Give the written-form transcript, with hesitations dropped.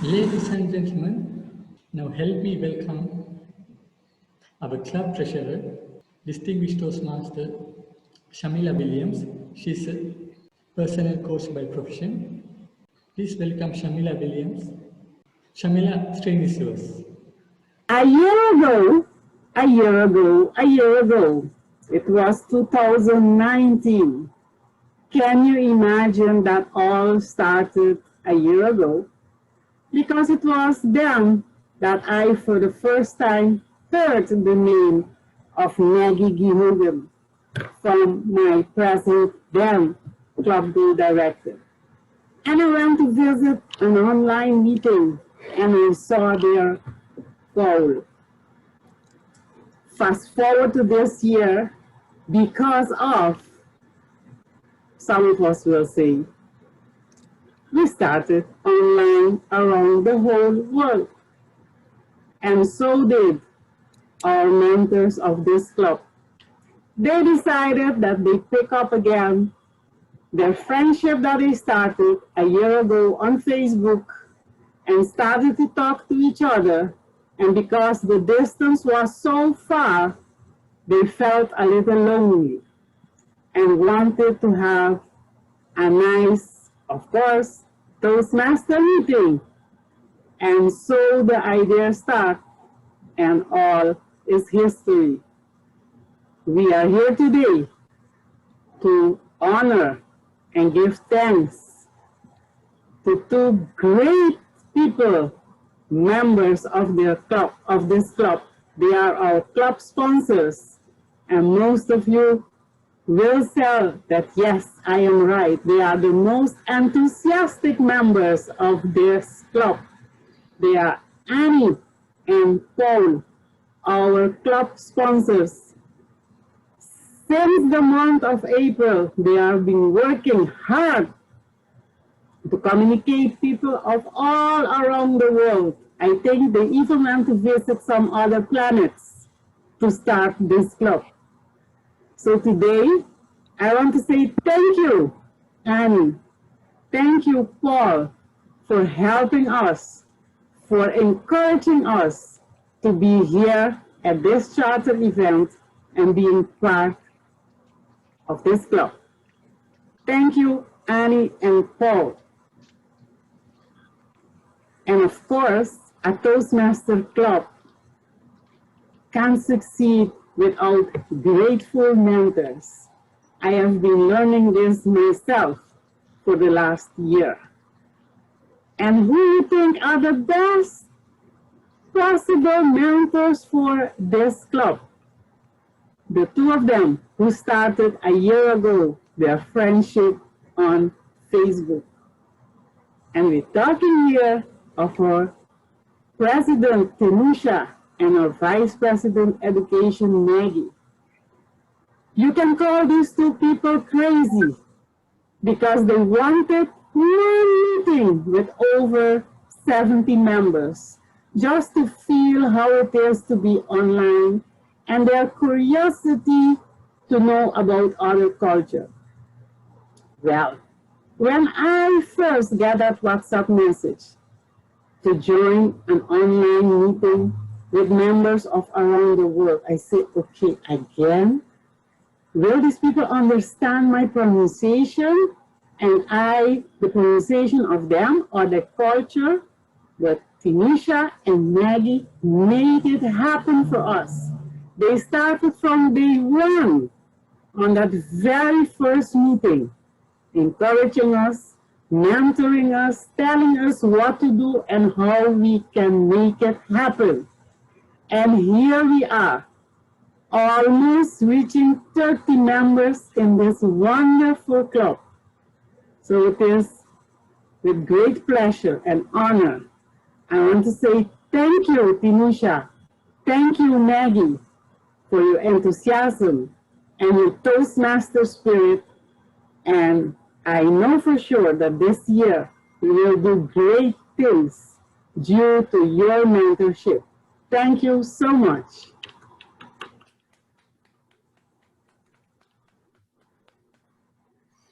Ladies and gentlemen, now help me welcome our club treasurer, distinguished Toastmaster Shamila Williams. She's a personal coach by profession. Please welcome Shamila Williams. Shamila, screen is yours. A year ago, it was 2019. Can you imagine that all started a year ago? Because it was then that I, for the first time, heard the name of Maggie Gihugen from my present then Club Day director. And I went to visit an online meeting and I saw their goal. Fast forward to this year, because of, some of us will say, we started online around the whole world. And so did our mentors of this club. They decided that they pick up again their friendship that they started a year ago on Facebook and started to talk to each other. And because the distance was so far, they felt a little lonely and wanted to have a nice, of course, Toastmaster meeting. And so the idea started, and all is history. We are here today to honor and give thanks to two great people, members of their club, of this club. They are our club sponsors, and most of you will say that yes, I am right. They are the most enthusiastic members of this club. They are Annie and Paul, our club sponsors. Since the month of April, they have been working hard to communicate people of all around the world. I think they even went to visit some other planets to start this club. So today, I want to say thank you, Annie. Thank you, Paul, for helping us, for encouraging us to be here at this charter event and being part of this club. Thank you, Annie and Paul. And of course, a Toastmaster club can succeed without grateful mentors. I have been learning this myself for the last year. And who you think are the best possible mentors for this club? The two of them who started a year ago their friendship on Facebook. And we're talking here of our President Tinusha and our Vice President Education Maggie. You can call these two people crazy because they wanted one meeting with over 70 members just to feel how it is to be online and their curiosity to know about other culture. Well, when I first got that WhatsApp message to join an online meeting with members of around the world, I said, okay, again? Will these people understand my pronunciation and the pronunciation of them or the culture? But Tinusha and Maggie made it happen for us. They started from day one on that very first meeting, encouraging us, mentoring us, telling us what to do and how we can make it happen. And here we are, almost reaching 30 members in this wonderful club. So it is with great pleasure and honor. I want to say thank you, Tinusha. Thank you, Maggie, for your enthusiasm and your Toastmaster spirit. And I know for sure that this year we will do great things due to your mentorship. Thank you so much.